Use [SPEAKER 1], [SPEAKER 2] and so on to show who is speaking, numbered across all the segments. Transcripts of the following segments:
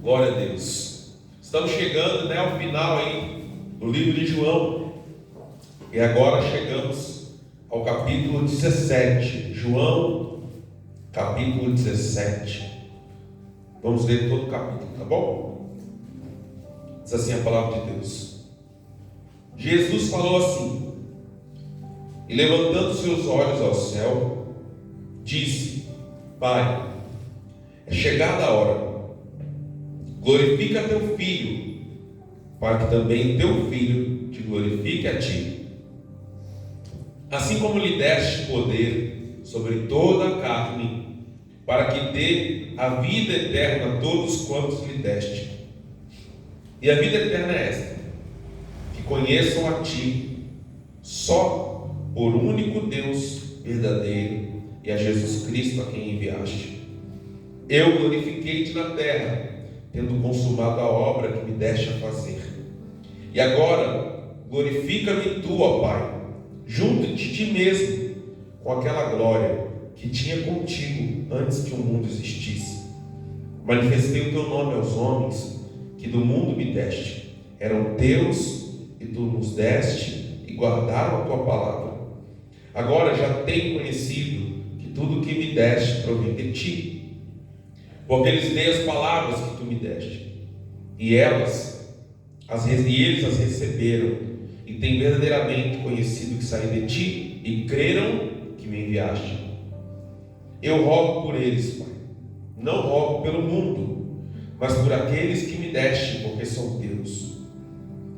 [SPEAKER 1] Glória a Deus. Estamos chegando, ao final aí do livro de João. E agora chegamos ao capítulo 17. João, capítulo 17. Vamos ler todo o capítulo, tá bom? Diz assim a palavra de Deus. Jesus falou assim, e levantando seus olhos ao céu, disse: Pai, é chegada a hora. Glorifica teu Filho, para que também teu Filho te glorifique a ti. Assim como lhe deste poder sobre toda a carne, para que dê a vida eterna a todos quantos lhe deste. E a vida eterna é esta: que conheçam a ti, só por único Deus verdadeiro, e a Jesus Cristo a quem enviaste. Eu glorifiquei-te na terra, tendo consumado a obra que me deste a fazer. E agora, glorifica-me tu, ó Pai, junto de ti mesmo, com aquela glória que tinha contigo antes que o mundo existisse. Manifestei o teu nome aos homens, que do mundo me deste. Eram teus, e tu nos deste, e guardaram a tua palavra. Agora já tenho conhecido que tudo o que me deste provém de ti, porque eles dei as palavras que tu me deste, e eles as receberam, e têm verdadeiramente conhecido que saí de ti, e creram que me enviaste. Eu rogo por eles, Pai, não rogo pelo mundo, mas por aqueles que me deste, porque são teus.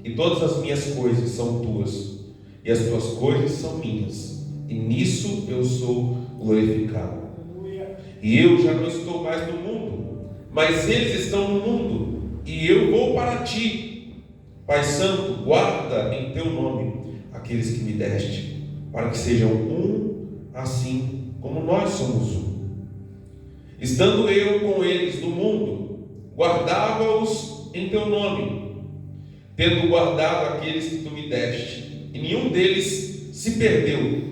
[SPEAKER 1] E todas as minhas coisas são tuas, e as tuas coisas são minhas, e nisso eu sou glorificado. E eu já não estou mais no mundo, mas eles estão no mundo, e eu vou para ti. Pai Santo, guarda em teu nome aqueles que me deste, para que sejam um, assim como nós somos um. Estando eu com eles no mundo, guardava-os em teu nome, tendo guardado aqueles que tu me deste, e nenhum deles se perdeu,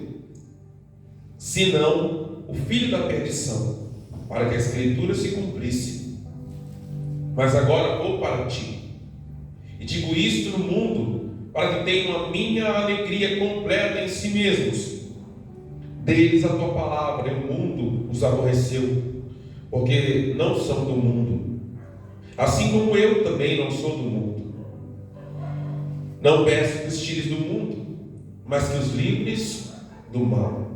[SPEAKER 1] senão o filho da perdição, para que a Escritura se cumprisse. Mas agora vou para ti, e digo isto no mundo, para que tenham a minha alegria completa em si mesmos. Dê-lhes a tua palavra, e o mundo os aborreceu, porque não são do mundo, assim como eu também não sou do mundo. Não peço que os tires do mundo, mas que os livres do mal.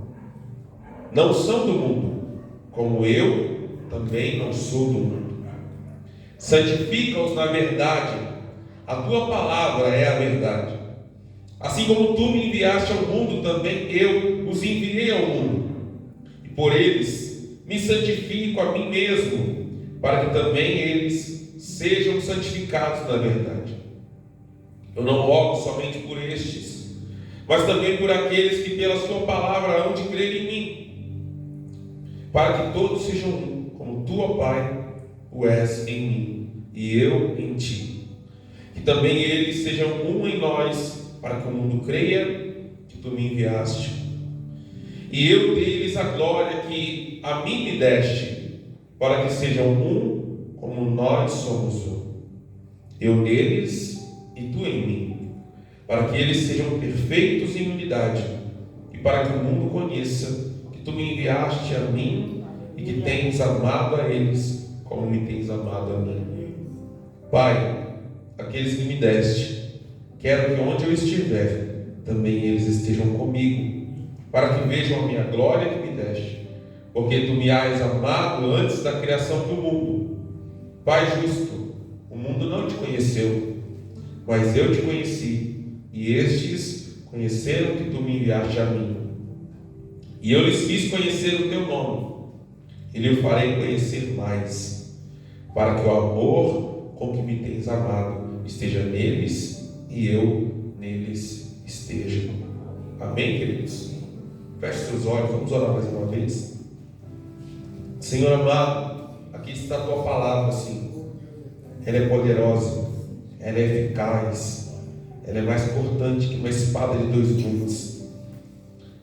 [SPEAKER 1] Não são do mundo, como eu também não sou do mundo. Santifica-os na verdade, a tua palavra é a verdade. Assim como tu me enviaste ao mundo, também eu os enviei ao mundo. E por eles me santifico a mim mesmo, para que também eles sejam santificados na verdade. Eu não rogo somente por estes, mas também por aqueles que pela sua palavra hão de crer em mim, para que todos sejam um, como tu, ó Pai, o és em mim, e eu em ti. Que também eles sejam um em nós, para que o mundo creia que tu me enviaste. E eu dei-lhes a glória que a mim me deste, para que sejam um, como nós somos um. Eu neles e tu em mim, para que eles sejam perfeitos em unidade, e para que o mundo conheça que tu me enviaste a mim e que tens amado a eles como me tens amado a mim. Pai, aqueles que me deste, quero que onde eu estiver, também eles estejam comigo, para que vejam a minha glória que me deste, porque tu me has amado antes da criação do mundo. Pai justo, o mundo não te conheceu, mas eu te conheci, e estes conheceram que tu me enviaste a mim. E eu lhes fiz conhecer o teu nome, e lhe farei conhecer mais, para que o amor com que me tens amado esteja neles, e eu neles esteja. Amém, queridos? Feche seus olhos, vamos orar mais uma vez. Senhor amado, aqui está a tua palavra, Senhor. Ela é poderosa, ela é eficaz, ela é mais cortante que uma espada de dois gumes.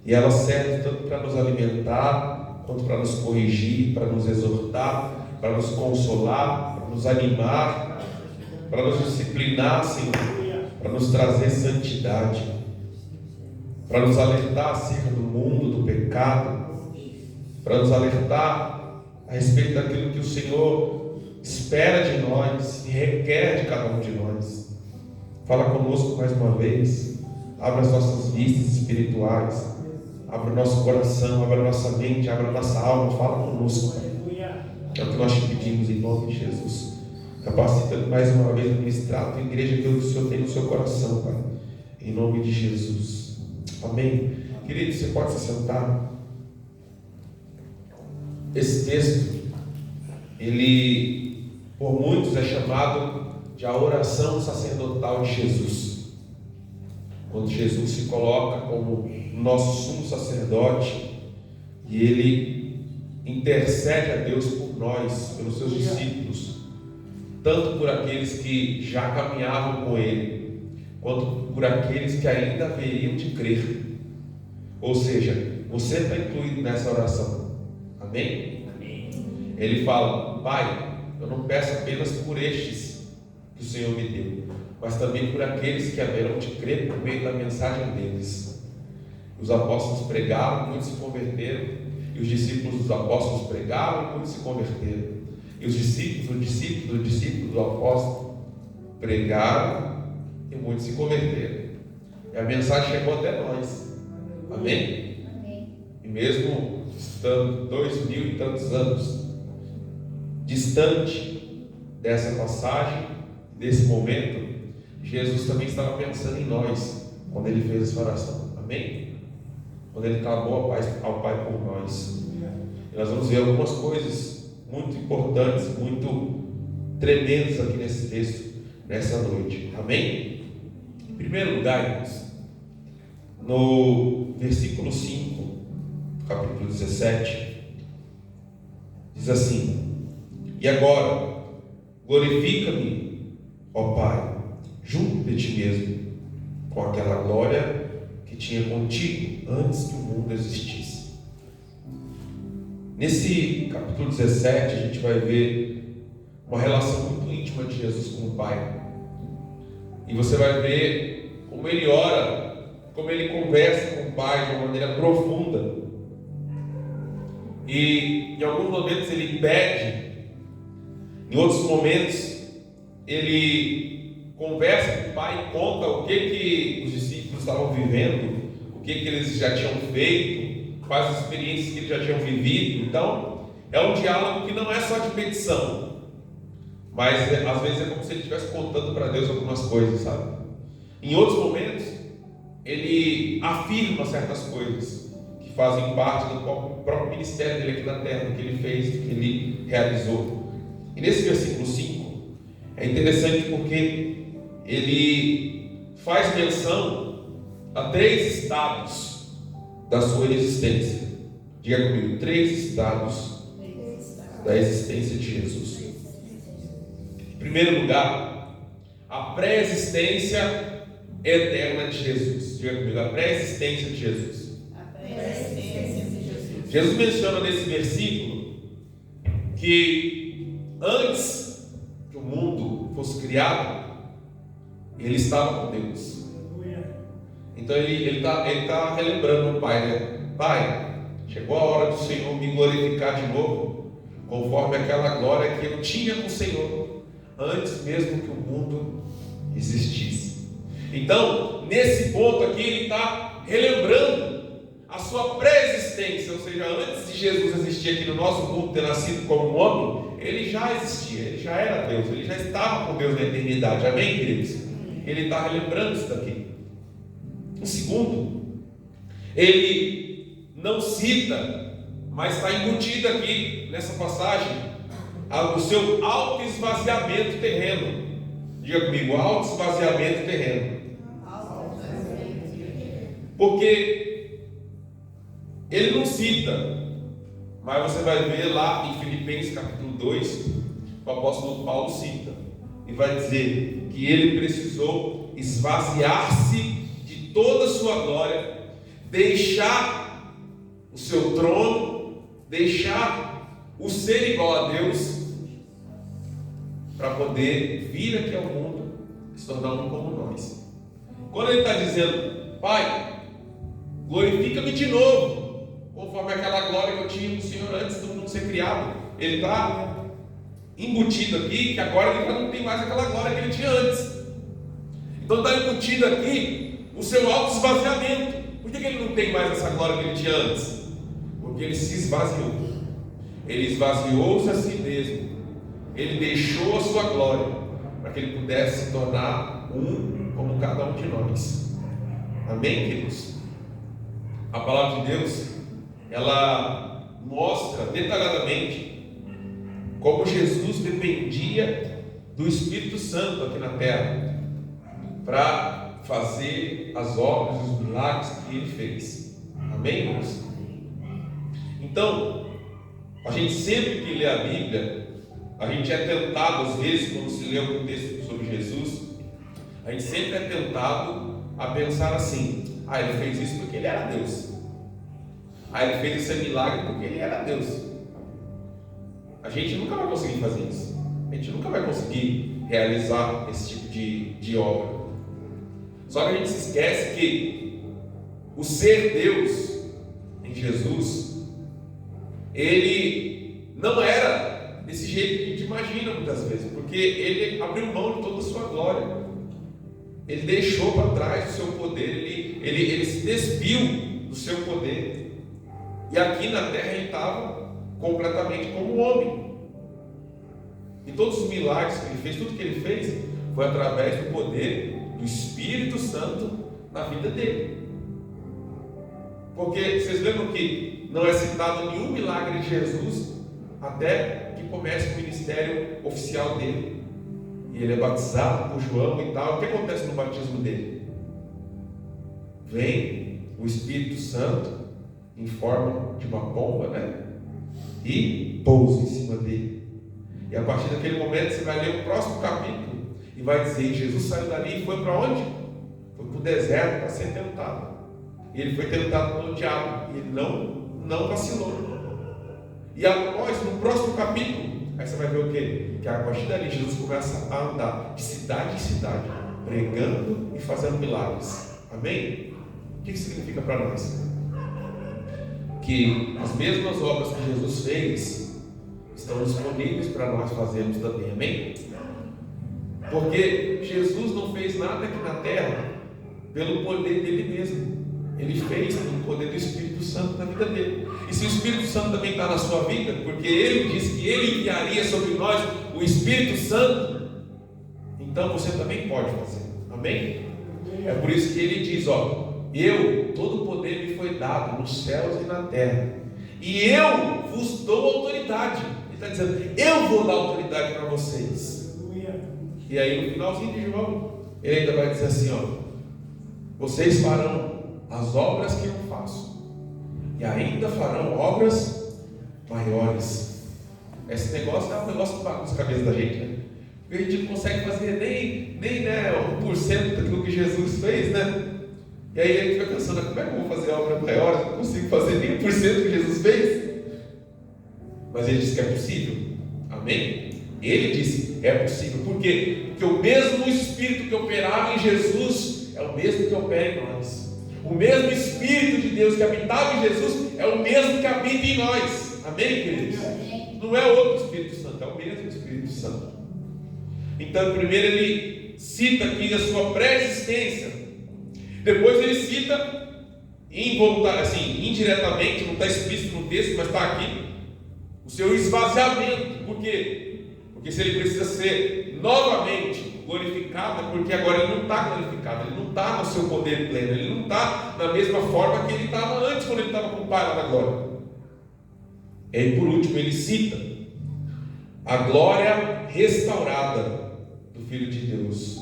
[SPEAKER 1] E ela serve tanto para nos alimentar, quanto para nos corrigir, para nos exortar, para nos consolar, para nos animar, para nos disciplinar, Senhor, para nos trazer santidade, para nos alertar acerca do mundo, do pecado, para nos alertar a respeito daquilo que o Senhor espera de nós e requer de cada um de nós. Fala conosco mais uma vez, abra as nossas vistas espirituais, abra o nosso coração, abra a nossa mente, abra a nossa alma, fala conosco, Pai. É o que nós te pedimos em nome de Jesus. Capacita mais uma vez a ministrar a tua igreja que o Senhor tem no seu coração, Pai. Em nome de Jesus. Amém. Querido, você pode se sentar. Esse texto, ele por muitos é chamado de a oração sacerdotal de Jesus. Quando Jesus se coloca como nosso sumo sacerdote e ele intercede a Deus por nós, pelos seus discípulos, tanto por aqueles que já caminhavam com ele, quanto por aqueles que ainda haveriam de crer. Ou seja, você está incluído nessa oração. Amém? Amém. Ele fala: Pai, eu não peço apenas por estes que o Senhor me deu, mas também por aqueles que haverão de crer por meio da mensagem deles. Os apóstolos pregaram, muitos se converteram, e os discípulos dos apóstolos pregaram, e muitos se converteram. E os discípulos do apóstolo pregaram, e muitos se converteram. E a mensagem chegou até nós. Amém? Amém. E mesmo estando 2000 e tantos anos distante dessa passagem, desse momento, Jesus também estava pensando em nós quando ele fez essa oração. Amém? Quando ele clamou ao Pai por nós. E nós vamos ver algumas coisas muito importantes, muito tremendas aqui nesse texto, nessa noite. Amém? Em primeiro lugar, irmãos, no versículo 5, capítulo 17, diz assim: E agora, glorifica-me, ó Pai, junto de ti mesmo, com aquela glória que tinha contigo antes que o mundo existisse. Nesse capítulo 17, a gente vai ver uma relação muito íntima de Jesus com o Pai. E você vai ver como ele ora, como ele conversa com o Pai de uma maneira profunda. E em alguns momentos ele pede, em outros momentos ele conversa com o Pai e conta o que os discípulos estavam vivendo, o que eles já tinham feito, quais as experiências que eles já tinham vivido. Então, é um diálogo que não é só de petição, mas às vezes é como se ele estivesse contando para Deus algumas coisas, sabe? Em outros momentos, ele afirma certas coisas que fazem parte do próprio ministério dele aqui na terra, do que ele fez, do que ele realizou. E nesse versículo 5, é interessante porque ele faz menção a 3 estados da sua existência. Diga comigo: 3 estados da existência de Jesus. Em primeiro lugar, a pré-existência eterna de Jesus. Diga comigo: a pré-existência de Jesus. A pré-existência de Jesus. Jesus menciona nesse versículo que antes que o mundo fosse criado, ele estava com Deus. Então ele está relembrando o Pai, né? Pai, chegou a hora do Senhor me glorificar de novo, conforme aquela glória que eu tinha com o Senhor, antes mesmo que o mundo existisse. Então, nesse ponto aqui, ele está relembrando a sua pré-existência, ou seja, antes de Jesus existir aqui no nosso mundo, ter nascido como homem, ele já existia, ele já era Deus, ele já estava com Deus na eternidade. Amém, queridos? Ele está relembrando isso daqui. Em segundo, ele não cita, mas está embutido aqui nessa passagem o seu autoesvaziamento terreno. Diga comigo: autoesvaziamento terreno. Porque ele não cita, mas você vai ver lá em Filipenses capítulo 2, o apóstolo Paulo cita e vai dizer que ele precisou esvaziar-se de toda a sua glória, deixar o seu trono, deixar o ser igual a Deus para poder vir aqui ao mundo e se tornar um como nós. Quando ele está dizendo, Pai, glorifica-me de novo, conforme aquela glória que eu tinha no Senhor antes do mundo ser criado, ele está embutido aqui que agora ele já não tem mais aquela glória que ele tinha antes. Então está embutido aqui o seu auto-esvaziamento. Por que ele não tem mais essa glória que ele tinha antes? Porque ele se esvaziou. Ele esvaziou-se a si mesmo. Ele deixou a sua glória para que ele pudesse se tornar um como cada um de nós. Amém, queridos? A palavra de Deus, ela mostra detalhadamente como Jesus dependia do Espírito Santo aqui na terra para fazer as obras e os milagres que ele fez. Amém, irmãos? Então, a gente sempre que lê a Bíblia, a gente é tentado, às vezes, quando se lê algum texto sobre Jesus, a gente sempre é tentado a pensar assim: ele fez isso porque ele era Deus. Ele fez esse milagre porque ele era Deus. A gente nunca vai conseguir fazer isso. A gente nunca vai conseguir realizar esse tipo de obra. Só que a gente se esquece que o ser Deus em Jesus, ele não era desse jeito que a gente imagina muitas vezes, porque ele abriu mão de toda a sua glória, ele deixou para trás o seu poder, ele se despiu do seu poder, e aqui na terra ele estava completamente como homem, e todos os milagres que ele fez, tudo que ele fez, foi através do poder do Espírito Santo na vida dele. Porque vocês lembram que não é citado nenhum milagre de Jesus até que comece o ministério oficial dele, e ele é batizado por João e tal. O que acontece no batismo dele? Vem o Espírito Santo em forma de uma pomba, né? E pousa em cima dele. E a partir daquele momento você vai ler o próximo capítulo e vai dizer: Jesus saiu dali e foi para onde? Foi para o deserto para ser tentado. E ele foi tentado pelo diabo, e ele não vacilou. E após, no próximo capítulo, aí você vai ver o quê? Que a partir dali Jesus começa a andar de cidade em cidade, pregando e fazendo milagres. Amém? O que isso significa para nós? Que as mesmas obras que Jesus fez estão disponíveis para nós fazermos também. Amém? Porque Jesus não fez nada aqui na terra pelo poder dele mesmo. Ele fez pelo poder do Espírito Santo na vida dele. E se o Espírito Santo também está na sua vida, porque ele disse que ele enviaria sobre nós o Espírito Santo, então você também pode fazer. Amém? É por isso que ele diz: todo o poder me foi dado nos céus e na terra, e eu vos dou autoridade. Ele está dizendo: eu vou dar autoridade para vocês. E aí no finalzinho de João, ele ainda vai dizer assim: vocês farão as obras que eu faço, e ainda farão obras maiores. Esse negócio é um negócio que bagunça a cabeça da gente, né? Porque a gente não consegue fazer nem 1% daquilo que Jesus fez, né? E aí ele fica pensando: como é que eu vou fazer obras maiores? Eu não consigo fazer nem 1% do que Jesus fez. Mas ele disse que é possível. Amém? Ele disse: é possível. Por quê? Porque o mesmo Espírito que operava em Jesus é o mesmo que opera em nós. O mesmo Espírito de Deus que habitava em Jesus é o mesmo que habita em nós. Amém, queridos? Não é outro Espírito Santo, é o mesmo Espírito Santo. Então, primeiro ele cita aqui a sua pré-existência. Depois ele cita indiretamente, não está explícito no texto, mas está aqui, o seu esvaziamento. Por quê? Porque se ele precisa ser novamente glorificado, é porque agora ele não está glorificado, ele não está no seu poder pleno, ele não está da mesma forma que ele estava antes, quando ele estava com o Pai lá na glória. E por último ele cita a glória restaurada do Filho de Deus,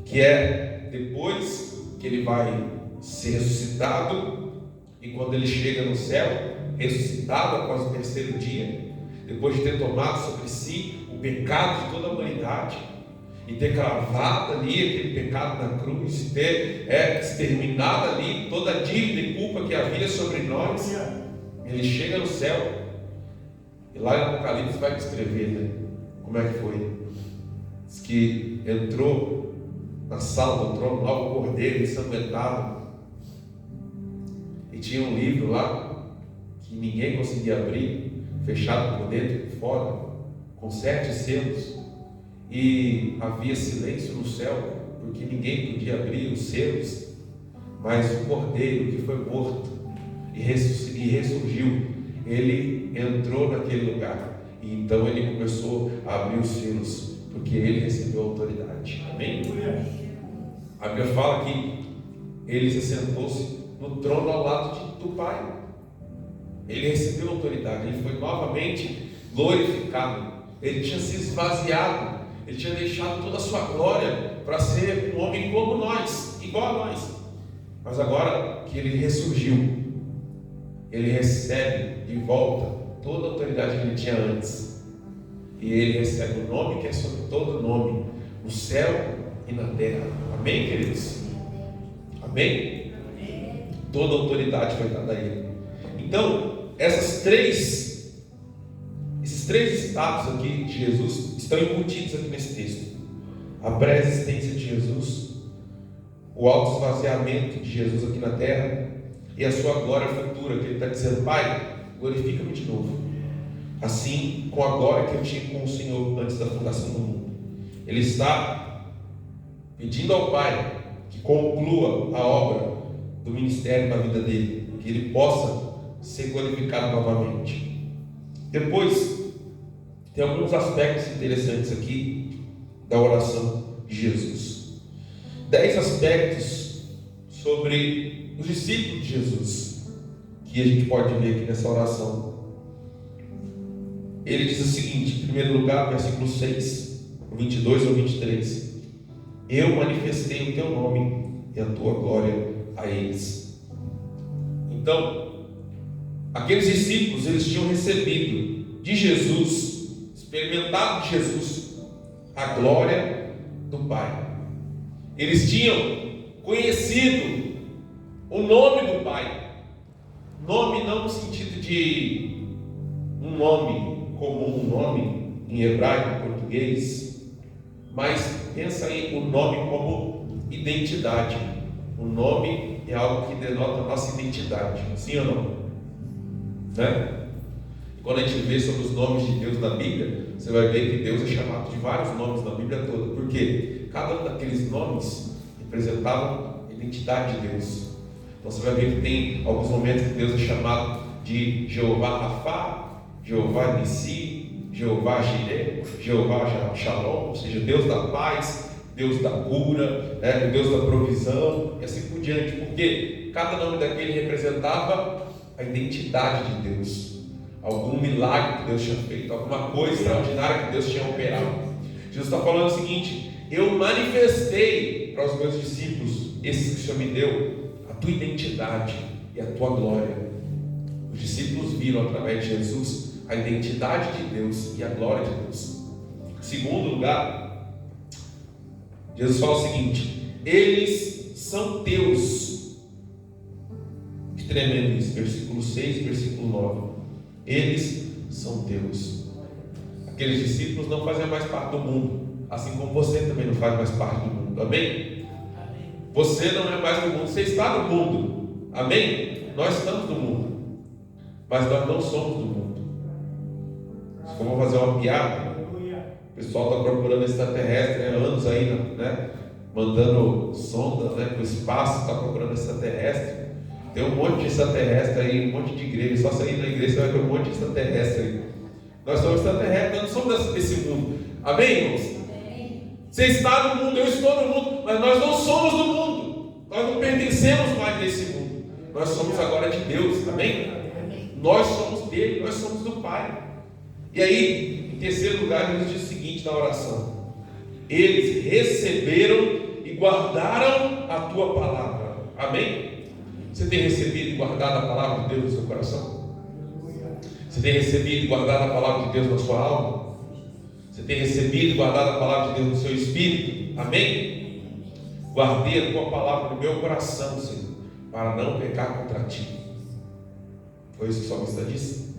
[SPEAKER 1] que é depois que ele vai ser ressuscitado, e quando ele chega no céu, ressuscitado após o terceiro dia, depois de ter tomado sobre si o pecado de toda a humanidade, e ter cravado ali aquele pecado na cruz, e ter exterminado ali toda a dívida e culpa que havia sobre nós, ele chega no céu, e lá em Apocalipse vai descrever, né, como é que foi. que entrou na sala do trono, lá o cordeiro ensanguentado, e tinha um livro lá que ninguém conseguia abrir, fechado por dentro e por fora, com 7 selos, e havia silêncio no céu, porque ninguém podia abrir os selos, mas o cordeiro que foi morto e ressurgiu, ele entrou naquele lugar, e então ele começou a abrir os selos, porque ele recebeu autoridade. Amém? A Bíblia fala que ele se sentou-se no trono ao lado do Pai. Ele recebeu autoridade, ele foi novamente glorificado. Ele tinha se esvaziado, ele tinha deixado toda a sua glória para ser um homem como nós, igual a nós. Mas agora que ele ressurgiu, ele recebe de volta toda a autoridade que ele tinha antes. E ele recebe o nome que é sobre todo nome, no céu e na terra. Amém, queridos? Amém? Toda a autoridade foi dada a ele. Então, esses três estados aqui de Jesus estão embutidos aqui nesse texto: a pré-existência de Jesus, o auto-esvaziamento de Jesus aqui na terra e a sua glória futura, que ele está dizendo: Pai, glorifica-me de novo, assim com a glória que eu tinha com o Senhor antes da fundação do mundo. Ele está pedindo ao Pai que conclua a obra do ministério na vida dele, que ele possa ser glorificado novamente. Depois, tem alguns aspectos interessantes aqui da oração de Jesus. 10 aspectos sobre os discípulos de Jesus que a gente pode ver aqui nessa oração. Ele diz o seguinte, em primeiro lugar, versículo 6, 22 ou 23: Eu manifestei o teu nome e a tua glória a eles. Então, aqueles discípulos, eles tinham recebido de Jesus, experimentado de Jesus, a glória do Pai. Eles tinham conhecido o nome do Pai. Nome não no sentido de um nome comum, um nome em hebraico, em português, mas pensa aí o nome como identidade. O nome é algo que denota a nossa identidade, sim ou não? Né? Quando a gente vê sobre os nomes de Deus na Bíblia, você vai ver que Deus é chamado de vários nomes na Bíblia toda, porque cada um daqueles nomes representavam a identidade de Deus. Então você vai ver que tem alguns momentos que Deus é chamado de Jeová Rafá, Jeová Nissi, Jeová Jireh, Jeová Shalom, ou seja, Deus da paz, Deus da cura, o Deus da provisão, e assim por diante, porque cada nome daquele representava a identidade de Deus, algum milagre que Deus tinha feito, alguma coisa extraordinária que Deus tinha operado. Jesus está falando o seguinte: eu manifestei para os meus discípulos, esses que o Senhor me deu, a tua identidade e a tua glória. Os discípulos viram através de Jesus a identidade de Deus e a glória de Deus. Em segundo lugar, Jesus fala o seguinte: eles são teus. Que tremendo isso, versículo 6 e versículo 9. Eles são teus. Aqueles discípulos não faziam mais parte do mundo, assim como você também não faz mais parte do mundo. Amém? Você não é mais do mundo, você está no mundo. Amém? Nós estamos no mundo, mas nós não somos do mundo. Se for fazer uma piada, o pessoal está procurando extraterrestre há anos aí, né? Mandando sonda, para o espaço, está procurando extraterrestre. Tem um monte de extraterrestre aí, um monte de igreja. Só sair na igreja você vai ver um monte de extraterrestre aí. Nós somos extraterrestres, nós não somos desse mundo. Amém, irmãos? Você está no mundo, eu estou no mundo, mas nós não somos do mundo. Nós não pertencemos mais desse mundo. Nós somos agora de Deus. Amém? Nós somos dele, nós somos do Pai. E aí, em terceiro lugar, ele diz o seguinte na oração: eles receberam e guardaram a tua palavra. Amém? Você tem recebido e guardado a palavra de Deus no seu coração? Você tem recebido e guardado a palavra de Deus na sua alma? Você tem recebido e guardado a palavra de Deus no seu espírito? Amém? Guardei a tua palavra no meu coração, Senhor, para não pecar contra ti. Foi isso que o salmista disse.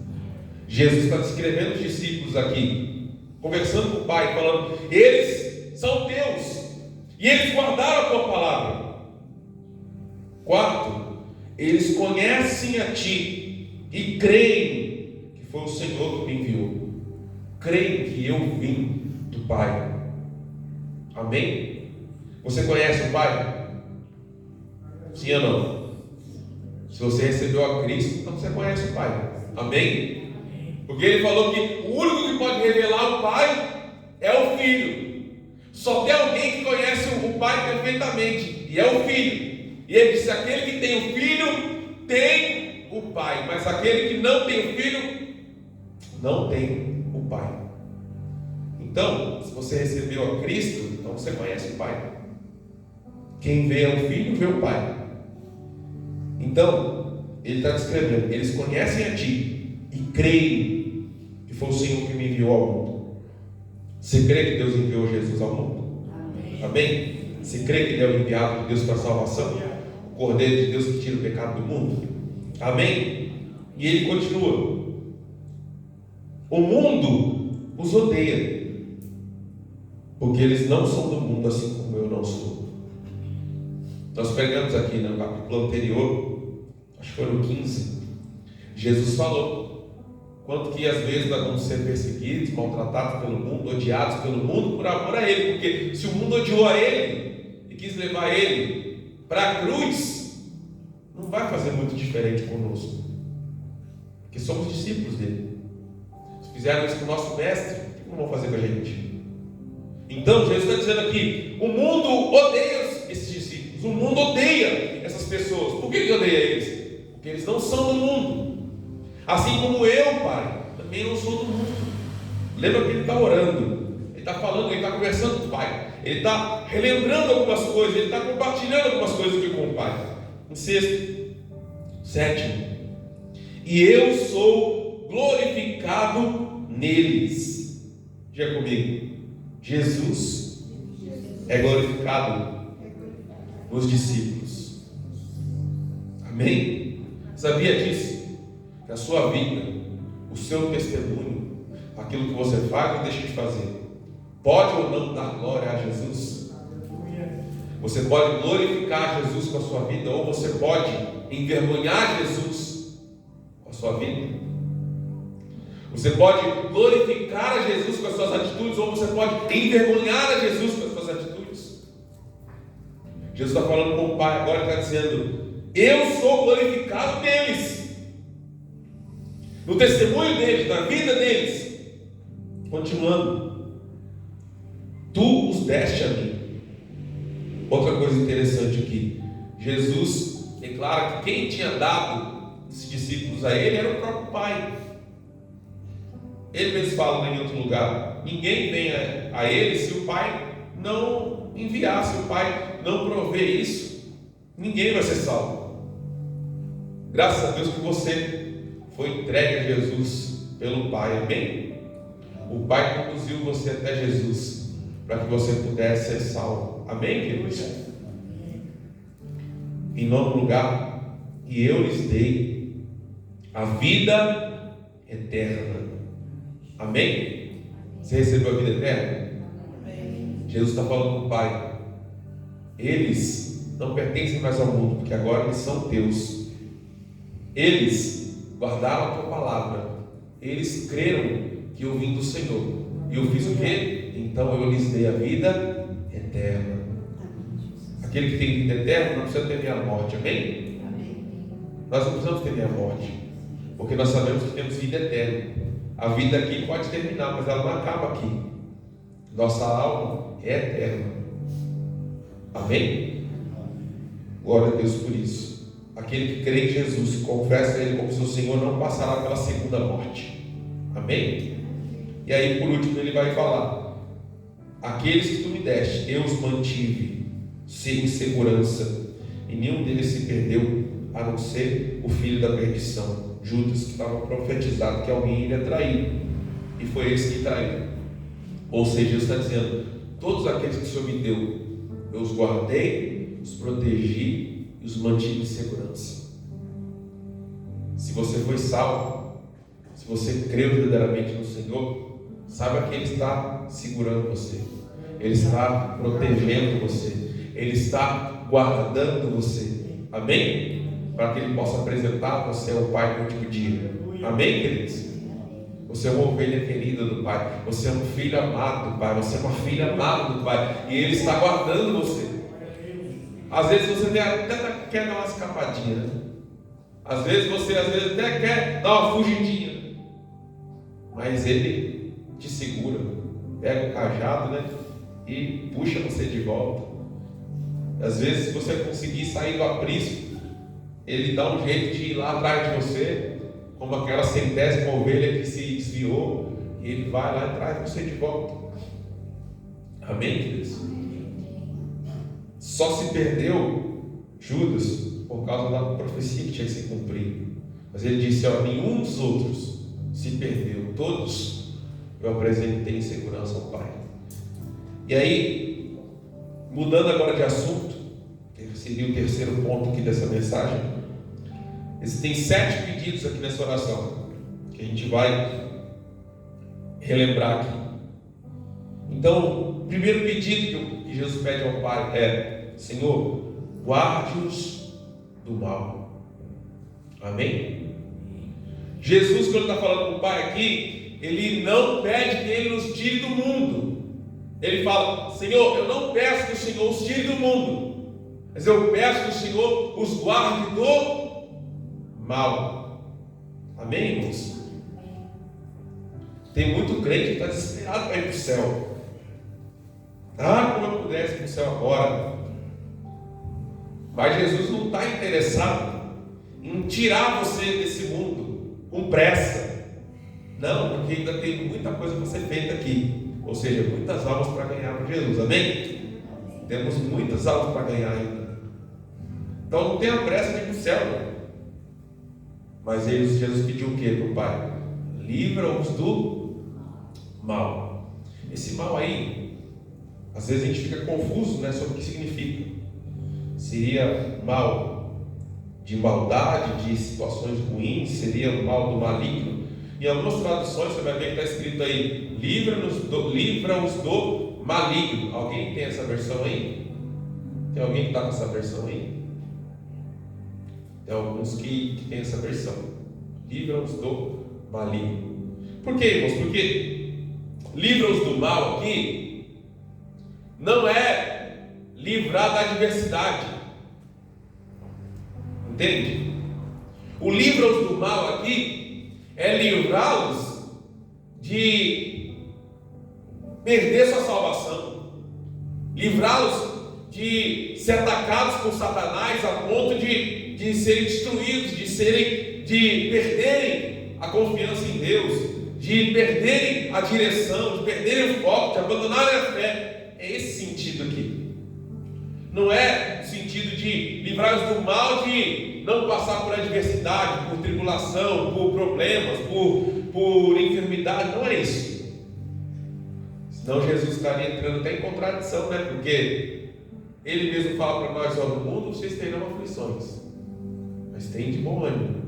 [SPEAKER 1] Jesus está descrevendo os discípulos aqui, conversando com o Pai, falando: eles são teus, e eles guardaram a tua palavra. Quarto, eles conhecem a ti e creem que foi o Senhor que me enviou. Creem que eu vim do Pai. Amém? Você conhece o Pai? Sim ou não? Se você recebeu a Cristo, então você conhece o Pai. Amém? Porque ele falou que o único que pode revelar o Pai é o Filho. Só tem alguém que conhece o Pai perfeitamente, e é o Filho. E ele disse: aquele que tem o Filho tem o Pai, mas aquele que não tem o Filho não tem o Pai. Então, se você recebeu a Cristo, então você conhece o Pai. Quem vê o Filho vê o Pai. Então, ele está descrevendo: eles conhecem a ti e creem que foi o Senhor que me enviou ao mundo. Você crê que Deus enviou Jesus ao mundo? Amém? Amém? Você crê que ele é o enviado de Deus para a salvação? O Cordeiro de Deus que tira o pecado do mundo? Amém? E ele continua: o mundo os odeia, porque eles não são do mundo, assim como eu não sou. Nós pegamos aqui no capítulo anterior, acho que foi no 15, Jesus falou quanto que às vezes nós vamos ser perseguidos, maltratados pelo mundo, odiados pelo mundo por amor a Ele, porque se o mundo odiou a Ele e quis levar Ele para a cruz, não vai fazer muito diferente conosco, porque somos discípulos dele. Se fizeram isso com o nosso mestre, o que não vão fazer com a gente? Então Jesus está dizendo aqui: o mundo odeia esses discípulos, o mundo odeia essas pessoas. Por que odeia eles? Porque eles não são do mundo, assim como eu, Pai, também não sou do mundo. Lembra que ele está orando, ele está falando, ele está conversando com o Pai, ele está relembrando algumas coisas, ele está compartilhando algumas coisas aqui com o Pai. Em sexto, sétimo, e eu sou glorificado neles. Diga comigo: Jesus é glorificado nos discípulos. Amém? Sabia disso? Que a sua vida, o seu testemunho, aquilo que você faz ou deixa de fazer, pode ou não dar glória a Jesus? Você pode glorificar Jesus com a sua vida, ou você pode envergonhar Jesus com a sua vida. Você pode glorificar a Jesus com as suas atitudes, ou você pode envergonhar a Jesus com as suas atitudes. Jesus está falando com o Pai agora, está dizendo: eu sou glorificado neles, no testemunho deles, na vida deles. Continuando: tu os deste a mim. Outra coisa interessante aqui, Jesus declara que quem tinha dado esses discípulos a ele era o próprio Pai. Ele mesmo fala em outro lugar: ninguém vem a ele se o Pai não enviar, se o Pai não prover isso, ninguém vai ser salvo. Graças a Deus que você foi entregue a Jesus pelo Pai, amém? O Pai conduziu você até Jesus para que você pudesse ser salvo, amém, queridos? Em nono lugar, e eu lhes dei a vida eterna. Amém? Você recebeu a vida eterna? Amém. Jesus está falando com o Pai: eles não pertencem mais ao mundo, porque agora eles são teus. Eles guardaram a tua palavra, eles creram que eu vim do Senhor, e eu fiz o quê? Então eu lhes dei a vida eterna. Aquele que tem vida eterna não precisa temer a morte, amém? Nós não precisamos temer a morte, porque nós sabemos que temos vida eterna. A vida aqui pode terminar, mas ela não acaba aqui. Nossa alma é eterna. Amém? Glória a Deus por isso. Aquele que crê em Jesus e confessa Ele como seu Senhor não passará pela segunda morte. Amém? E aí, por último, ele vai falar: aqueles que tu me deste, eu os mantive em segurança, e nenhum deles se perdeu, a não ser o filho da perdição, Judas, que estava profetizado que alguém iria trair, e foi esse que traiu. Ou seja, Jesus está dizendo: todos aqueles que o Senhor me deu, eu os guardei, os protegi e os mantive em segurança. Se você foi salvo, se você creu verdadeiramente no Senhor, saiba que Ele está segurando você, Ele está protegendo você, Ele está guardando você. Amém? Para que Ele possa apresentar você ao Pai no último dia. Amém, queridos? Você é uma ovelha querida do Pai, você é um filho amado do Pai, você é uma filha amada do Pai, e Ele está guardando você. Às vezes você até quer dar uma escapadinha, né? Às vezes você até quer dar uma fugidinha, mas Ele te segura, pega o cajado, né? E puxa você de volta. Às vezes, se você conseguir sair do aprisco, Ele dá um jeito de ir lá atrás de você, como aquela 100ª ovelha que se desviou, e Ele vai lá atrás de você de volta. Amém, queridos? Só se perdeu Judas por causa da profecia que tinha que se cumprir. Mas ele disse: ó, nenhum dos outros se perdeu, todos eu apresentei em segurança ao Pai. E aí, mudando agora de assunto, que seria o terceiro ponto aqui dessa mensagem, existem 7 pedidos aqui nessa oração, que a gente vai relembrar aqui. Então, o primeiro pedido que Jesus pede ao Pai é: Senhor, guarde-os do mal. Amém? Jesus, quando está falando com o Pai aqui, Ele não pede que Ele nos tire do mundo. Ele fala: Senhor, eu não peço que o Senhor os tire do mundo, mas eu peço que o Senhor os guarde do mal. Amém, irmãos? Tem muito crente que está desesperado para ir para o céu. Ah, como eu pudesse ir para o céu agora. Mas Jesus não está interessado em tirar você desse mundo com pressa. Não, porque ainda tem muita coisa para ser feita aqui. Ou seja, muitas almas para ganhar para Jesus. Amém? Temos muitas almas para ganhar ainda. Então não tenha pressa de ir para o céu. Não. Mas Jesus pediu o que para o Pai? Livra-os do mal. Esse mal aí, às vezes a gente fica confuso, né, sobre o que significa. Seria mal de maldade, de situações ruins? Seria o mal do maligno? Em algumas traduções você vai ver que está escrito aí: livra-os do maligno. Alguém tem essa versão aí? Tem alguém que está com essa versão aí? Tem alguns que tem essa versão: livra-os do maligno. Por quê, irmãos? Porque livra-os do mal aqui não é livrar da adversidade. Entende? O livra-os do mal aqui é livrá-los de perder sua salvação, livrá-los de ser atacados por Satanás a ponto de serem destruídos, de perderem a confiança em Deus, de perderem a direção, de perderem o foco, de abandonarem a fé. É esse sentido aqui. Não é o sentido de livrar-os do mal, de não passar por adversidade, por tribulação, por problemas, por enfermidade. Não é isso. Senão Jesus estaria entrando até em contradição, né? Porque Ele mesmo fala para nós: ó, no mundo vocês terão aflições, mas tem de bom ânimo,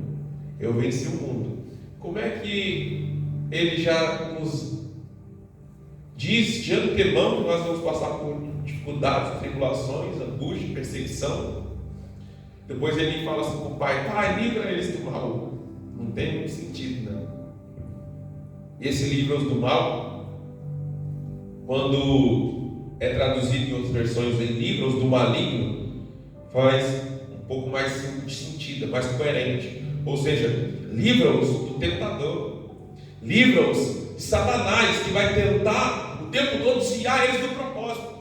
[SPEAKER 1] eu venci o mundo. Como é que Ele já nos diz de antemão que nós vamos passar por dificuldades, tribulações, angústia, perseguição? Depois Ele fala assim para o Pai: Pai, livra eles do mal. Não tem muito sentido, né? Esse livra-os do mal, quando é traduzido em outras versões em livra-os do maligno, faz um pouco mais sentido, mais coerente. Ou seja, livra-os do tentador, livra-os de Satanás, que vai tentar o tempo todo desviar eles do propósito,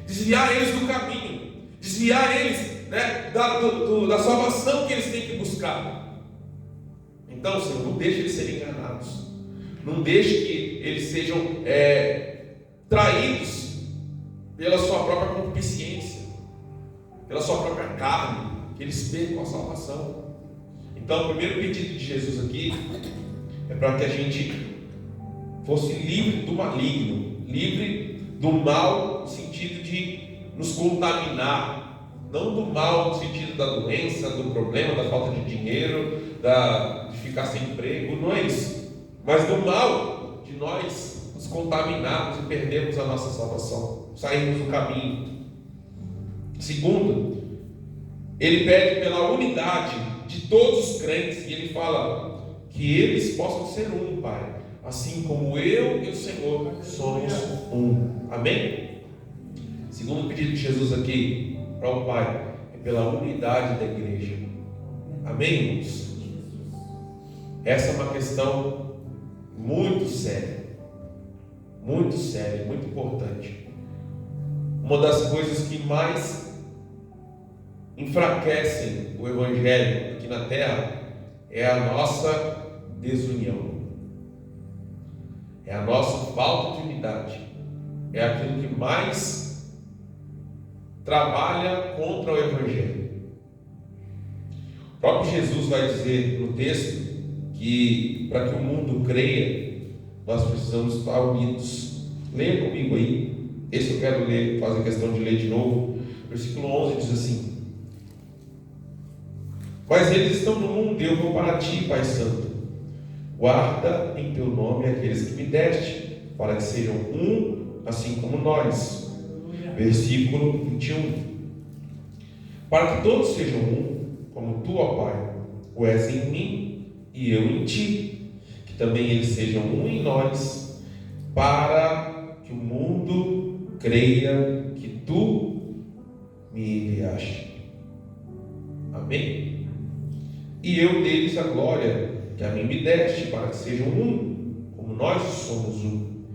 [SPEAKER 1] desviar eles do caminho, desviar eles, né, da salvação que eles têm que buscar. Então, Senhor, não deixe eles serem enganados, não deixe que eles sejam traídos pela sua própria concupiscência, pela sua própria carne, que eles percam a salvação. Então, o primeiro pedido de Jesus aqui é para que a gente fosse livre do maligno, livre do mal no sentido de nos contaminar, não do mal no sentido da doença, do problema, da falta de dinheiro, de ficar sem emprego, não é isso, mas do mal de nós nos contaminarmos e perdermos a nossa salvação. sairmos do caminho. Segundo, ele pede pela unidade de todos os crentes, e ele fala que eles possam ser um, Pai, assim como eu e o Senhor somos um. Amém? Segundo pedido de Jesus aqui para o Pai é pela unidade da igreja. Amém, irmãos? Essa é uma questão muito séria, muito importante. Uma das coisas que mais enfraquecem o Evangelho aqui na terra é a nossa desunião, é a nossa falta de unidade, é aquilo que mais trabalha contra o Evangelho. O próprio Jesus vai dizer no texto que para que o mundo creia, nós precisamos estar unidos. Leia comigo aí, esse eu quero ler, fazer questão de ler de novo. Versículo 11 diz assim: mas eles estão no mundo e eu vou para ti, Pai Santo. Guarda em teu nome aqueles que me deste, para que sejam um, assim como nós. Versículo 21: para que todos sejam um, como tu, ó Pai, o és em mim e eu em ti, que também eles sejam um em nós, para que o mundo creia que tu me enviaste. Amém? E eu deles a glória que a mim me deste, para que sejam um, como nós somos um.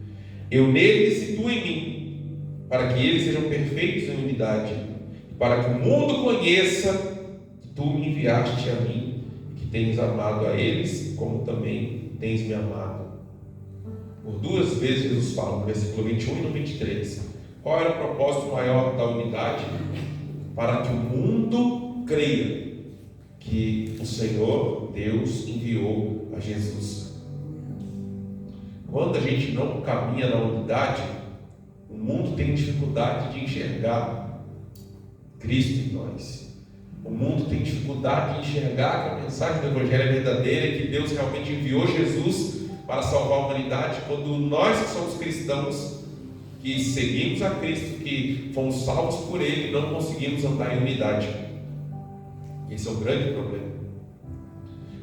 [SPEAKER 1] Eu neles e tu em mim, para que eles sejam perfeitos em unidade, e para que o mundo conheça que tu me enviaste a mim, e que tens amado a eles, como também tens me amado. Por duas vezes Jesus fala, no versículo 21 e no 23, qual era o propósito maior da unidade? Para que o mundo creia que o Senhor Deus enviou a Jesus. Quando a gente não caminha na unidade, o mundo tem dificuldade de enxergar Cristo em nós. O mundo tem dificuldade de enxergar que a mensagem do Evangelho é verdadeira, que Deus realmente enviou Jesus para salvar a humanidade. Quando nós que somos cristãos, que seguimos a Cristo, que fomos salvos por Ele, não conseguimos andar em unidade. Esse é um grande problema.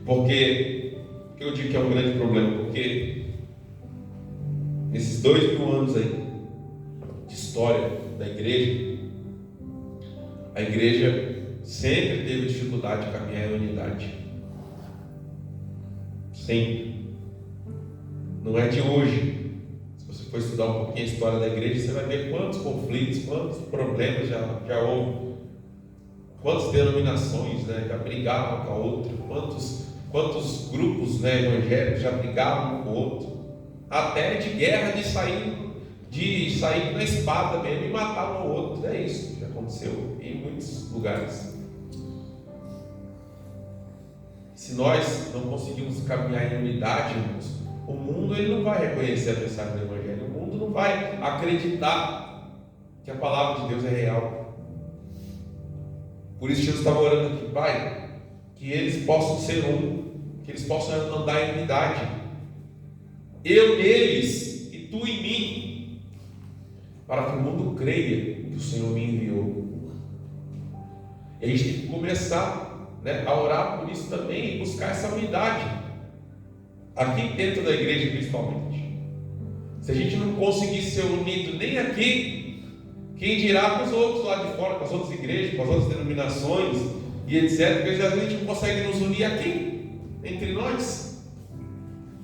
[SPEAKER 1] Por que eu digo que é um grande problema? Porque nesses 2000 anos aí de história da igreja, a igreja sempre teve dificuldade de caminhar em unidade. Sempre. Não é de hoje. Se você for estudar um pouquinho a história da igreja, você vai ver quantos conflitos, quantos problemas já houve. Quantas denominações, né, já brigavam uma com a outra, quantos grupos, né, evangélicos já brigavam um com o outro, até de guerra, de sair na espada mesmo e matar um ao outro. É isso que aconteceu em muitos lugares. Se nós não conseguimos caminhar em unidade, irmãos, o mundo ele não vai reconhecer a mensagem do Evangelho, o mundo não vai acreditar que a palavra de Deus é real. Por isso Jesus estava orando aqui, Pai, que eles possam ser um, que eles possam andar em unidade, eu neles e tu em mim, para que o mundo creia que o Senhor me enviou. E a gente tem que começar, né, a orar por isso também e buscar essa unidade aqui dentro da igreja, principalmente. Se a gente não conseguir ser unido nem aqui, quem dirá para os outros lá de fora, para as outras igrejas, para as outras denominações e etc. Porque às vezes a gente não consegue nos unir aqui, entre nós.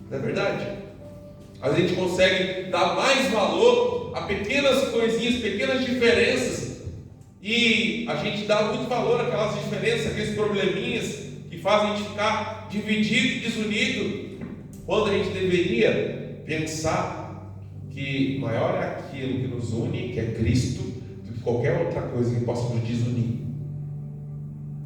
[SPEAKER 1] Não é verdade? Às vezes a gente consegue dar mais valor a pequenas coisinhas, pequenas diferenças, e a gente dá muito valor àquelas diferenças, aqueles probleminhas que fazem a gente ficar dividido e desunido, quando a gente deveria pensar que maior é aquilo que nos une, que é Cristo, do que qualquer outra coisa que possa nos desunir.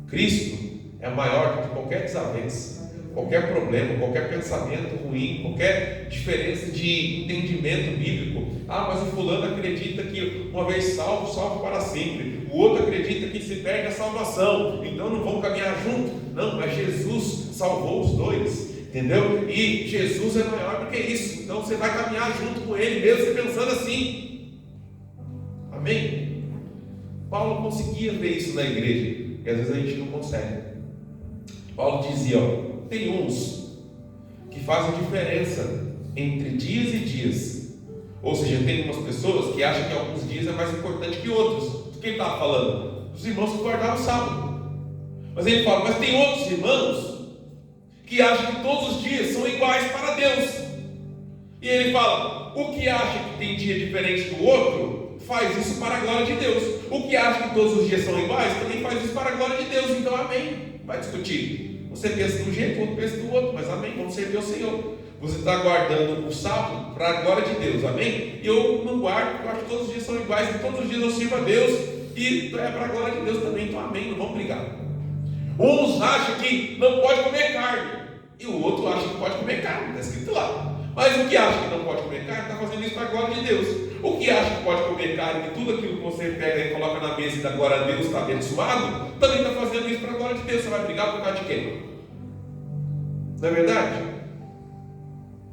[SPEAKER 1] Cristo é maior do que qualquer desavença, qualquer problema, qualquer pensamento ruim, qualquer diferença de entendimento bíblico. Ah, mas o fulano acredita que uma vez salvo, salvo para sempre. O outro acredita que se perde a salvação, então não vão caminhar junto. Não, mas Jesus salvou os dois. Entendeu? E Jesus é maior do que isso. Então você vai caminhar junto com Ele, mesmo você pensando assim. Amém? Paulo conseguia ver isso na igreja, e às vezes a gente não consegue. Paulo dizia, ó, tem uns que fazem diferença entre dias e dias. Ou seja, tem umas pessoas que acham que alguns dias é mais importante que outros. Quem estava falando? Os irmãos que guardavam o sábado. Mas ele fala, mas tem outros irmãos que acham que todos os dias são iguais para Deus. E ele fala, o que acha que tem dia diferente do outro, faz isso para a glória de Deus. O que acha que todos os dias são iguais, também faz isso para a glória de Deus. Então, amém. Vai discutir. Você pensa de um jeito, o outro pensa do outro, mas amém, vamos servir ao Senhor. Você está guardando o sábado para a glória de Deus, amém? E eu não guardo, porque eu acho que todos os dias são iguais, e todos os dias eu sirvo a Deus, e é para a glória de Deus também, então amém, não vamos brigar. Uns acham que não pode comer carne, e o outro acha que pode comer carne, está escrito lá. Mas o que acha que não pode comer carne, está fazendo isso para a glória de Deus. O que acha que pode comer carne, que tudo aquilo que você pega e coloca na mesa e dá glória a Deus está abençoado, também está fazendo isso para a glória de Deus. Você vai brigar por causa de quem? Não é verdade?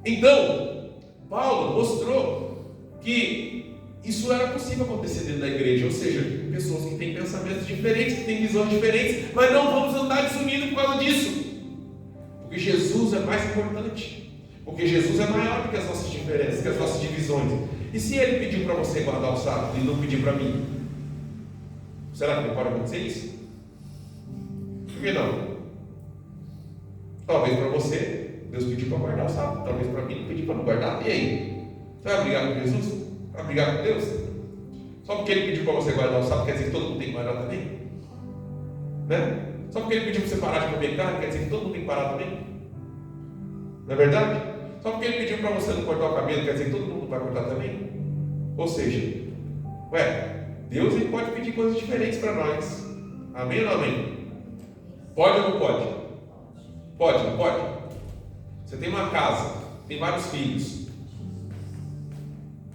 [SPEAKER 1] Então, Paulo mostrou que isso era possível acontecer dentro da igreja, ou seja, pessoas que têm pensamentos diferentes, que têm visões diferentes, mas não vamos andar desunidos por causa disso, porque Jesus é mais importante, porque Jesus é maior do que as nossas diferenças, que as nossas divisões. E se ele pediu para você guardar o sábado e não pediu para mim, será que não pode acontecer isso? Por que não? Talvez para você Deus pediu para guardar o sábado, talvez para mim não pediu para não guardar. E aí? Você vai brigar com Jesus? Vai brigar com Deus? Só porque ele pediu para você guardar o sábado, quer dizer que todo mundo tem que guardar também? Né? Só porque ele pediu para você parar de comer carne, quer dizer que todo mundo tem que parar também? Não é verdade? Só porque ele pediu para você não cortar o cabelo, quer dizer que todo mundo vai cortar também? Ou seja, Deus ele pode pedir coisas diferentes para nós. Amém ou não amém? Pode ou não pode? Pode, não pode? Você tem uma casa, tem vários filhos.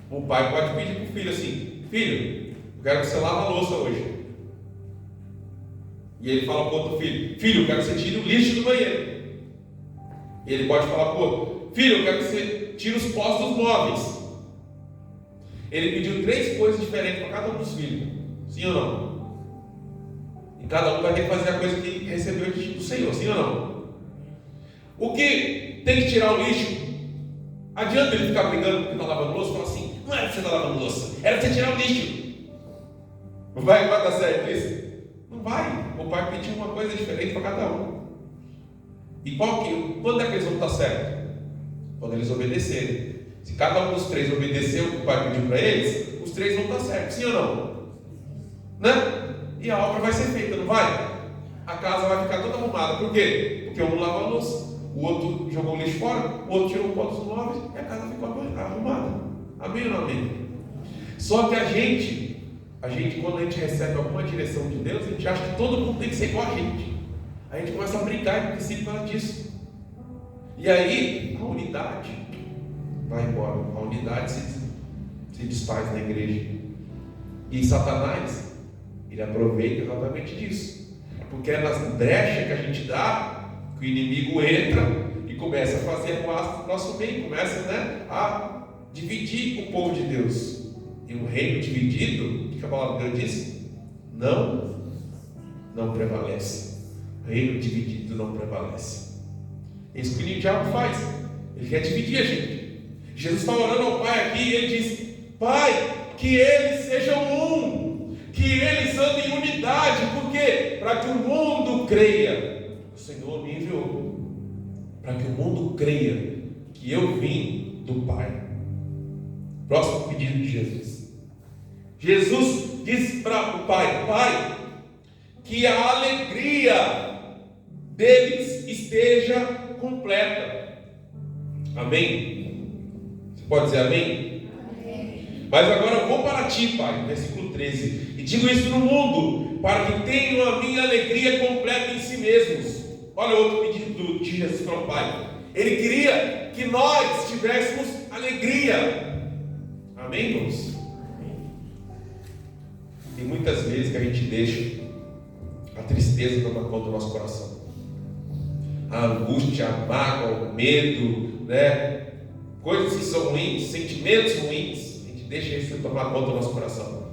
[SPEAKER 1] O pai pode pedir para o filho assim: filho, eu quero que você lave a louça hoje. E ele fala para o outro filho: filho, eu quero que você tire o lixo do banheiro. E ele pode falar para o outro: filho, eu quero que você tire os pós dos móveis. Ele pediu 3 coisas diferentes para cada um dos filhos. Sim ou não? E cada um vai ter que fazer a coisa que recebeu do Senhor. Sim ou não? O que tem que tirar o lixo? Adianta ele ficar brigando porque está lavando louça e falar assim: não era para você estar lavando louça, era para você tirar o lixo. Vai dar certo isso? Não vai. O pai pediu uma coisa diferente para cada um. E quando é que eles vão estar certos? Quando eles obedecerem. Se cada um dos 3 obedeceu o que o pai pediu para eles, os 3 vão estar certos. Sim ou não? Né? E a obra vai ser feita, não vai? A casa vai ficar toda arrumada. Por quê? Porque um lava a louça, o outro jogou o lixo fora, o outro tirou o pó dos móveis e a casa ficou arrumada. Amém ou não amém? Só que a gente, quando a gente recebe alguma direção de Deus, a gente acha que todo mundo tem que ser igual a gente. A gente começa a brincar em princípio por causa disso. E aí a unidade vai embora, a unidade se desfaz na igreja. E Satanás, ele aproveita exatamente disso. Porque é nas brechas que a gente dá que o inimigo entra e começa a fazer o nosso bem, começa a dividir o povo de Deus. E um reino dividido, o que a palavra de Deus diz? Não prevalece. Reino dividido não prevalece. É isso que o diabo faz. Ele quer dividir a gente. Jesus está orando ao Pai aqui e ele diz: Pai, que eles sejam um, que eles andem em unidade. Por quê? Para que o mundo creia. O Senhor me enviou para que o mundo creia que eu vim do Pai. Próximo pedido de Jesus. Jesus disse para o Pai: Pai, que a alegria deles esteja completa. Amém? Você pode dizer amém? Amém. Mas agora eu vou para ti, Pai, versículo 13, e digo isso no mundo, para que tenham a minha alegria completa em si mesmos. Olha outro pedido de Jesus para o Pai. Ele queria que nós tivéssemos alegria. Amém, irmãos? Tem muitas vezes que a gente deixa a tristeza tomar conta do nosso coração, a angústia, a mágoa, o medo, né? Coisas que são ruins, sentimentos ruins, a gente deixa isso tomar conta do nosso coração.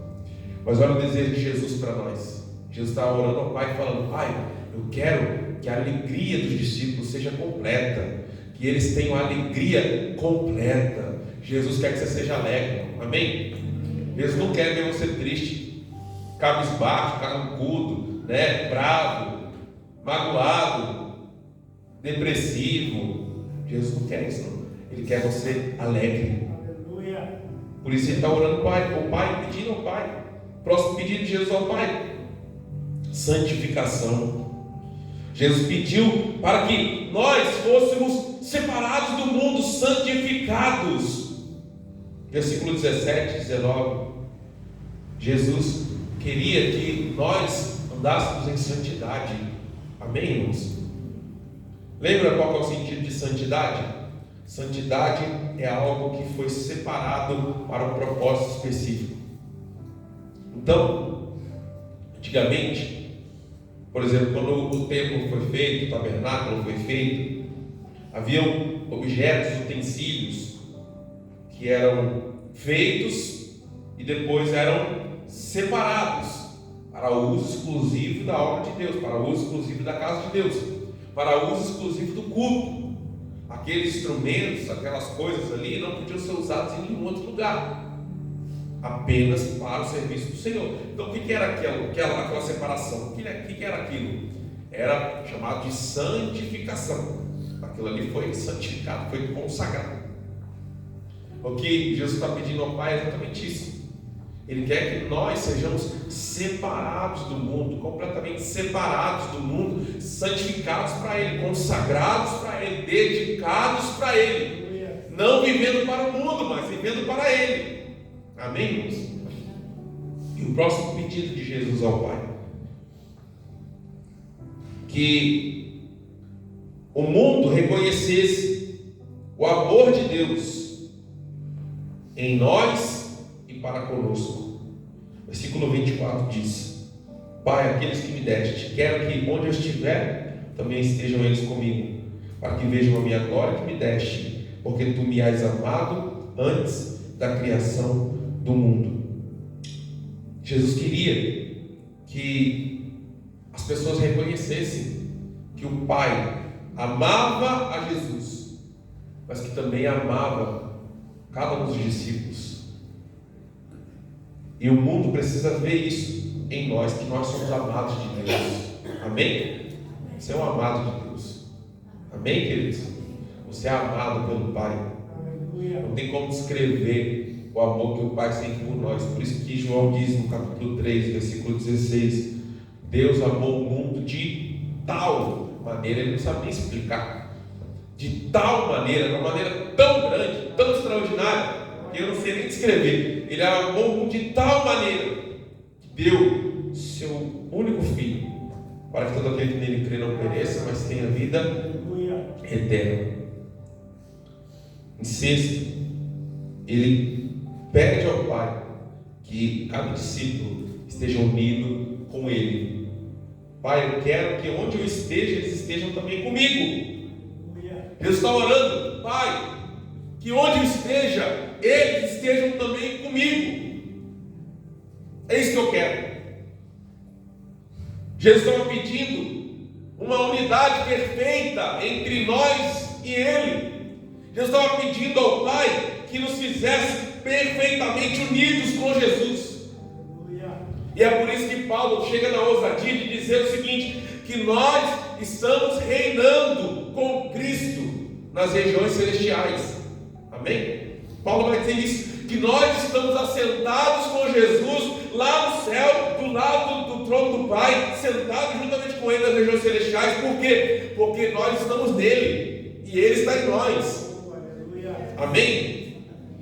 [SPEAKER 1] Mas olha o desejo de Jesus para nós. Jesus está orando ao Pai falando: Pai, eu quero que a alegria dos discípulos seja completa, que eles tenham a alegria completa. Jesus quer que você seja alegre, amém? Jesus não quer ver você triste, cabisbaixo, carrancudo, bravo, magoado, depressivo. Jesus não quer isso, não. Ele quer você alegre. Aleluia. Por isso ele está orando ao Pai, pedindo ao Pai. Próximo pedido de Jesus ao Pai: santificação. Jesus pediu para que nós fôssemos separados do mundo, santificados. Versículo 17, 19. Jesus queria que nós andássemos em santidade. Amém, irmãos? Lembra qual é o sentido de santidade? Santidade é algo que foi separado para um propósito específico. Então, antigamente, por exemplo, quando o templo foi feito, o tabernáculo foi feito, haviam objetos, utensílios que eram feitos e depois eram separados para o uso exclusivo da obra de Deus, para o uso exclusivo da casa de Deus, para o uso exclusivo do culto. Aqueles instrumentos, aquelas coisas ali não podiam ser usados em nenhum outro lugar, apenas para o serviço do Senhor. Então o que era aquela separação? O que era aquilo? Era chamado de santificação. Aquilo ali foi santificado, foi consagrado. O que Jesus está pedindo ao Pai é exatamente isso. Ele quer que nós sejamos separados do mundo, completamente separados do mundo, santificados para Ele, consagrados para Ele, dedicados para Ele, não vivendo para o mundo, mas vivendo para Ele. Amém, irmãos? E o próximo pedido de Jesus ao Pai: que o mundo reconhecesse o amor de Deus em nós e para conosco. Versículo 24 diz: Pai, aqueles que me deste, quero que onde eu estiver, também estejam eles comigo, para que vejam a minha glória que me deste, porque tu me has amado antes da criação do mundo. Jesus queria que as pessoas reconhecessem que o Pai amava a Jesus, mas que também amava cada um dos discípulos. E o mundo precisa ver isso em nós, que nós somos amados de Deus. Amém? Você é um amado de Deus. Amém, queridos? Você é amado pelo Pai. Não tem como descrever o amor que o Pai sente por nós. Por isso que João diz no capítulo 3, versículo 16: Deus amou o mundo de tal maneira, Ele não sabe nem explicar, de tal maneira, de uma maneira tão grande, tão extraordinária, que eu não sei nem descrever. Ele amou o mundo de tal maneira que deu seu único filho, para que todo aquele que nele crê não pereça, mas tenha vida eterna. Em sexto, ele pede ao Pai que cada discípulo esteja unido com ele. Pai, eu quero que onde eu esteja, eles estejam também comigo. Deus está orando: Pai, que onde eu esteja, eles estejam também comigo. É isso que eu quero. Jesus estava pedindo uma unidade perfeita entre nós e Ele. Jesus estava pedindo ao Pai que nos fizesse perfeitamente unidos com Jesus. E é por isso que Paulo chega na ousadia de dizer o seguinte: que nós estamos reinando com Cristo nas regiões celestiais. Amém? Paulo vai dizer isso, que nós estamos assentados com Jesus lá no céu, do lado do trono do Pai, sentados juntamente com Ele nas regiões celestiais. Por quê? Porque nós estamos nele e Ele está em nós. Amém?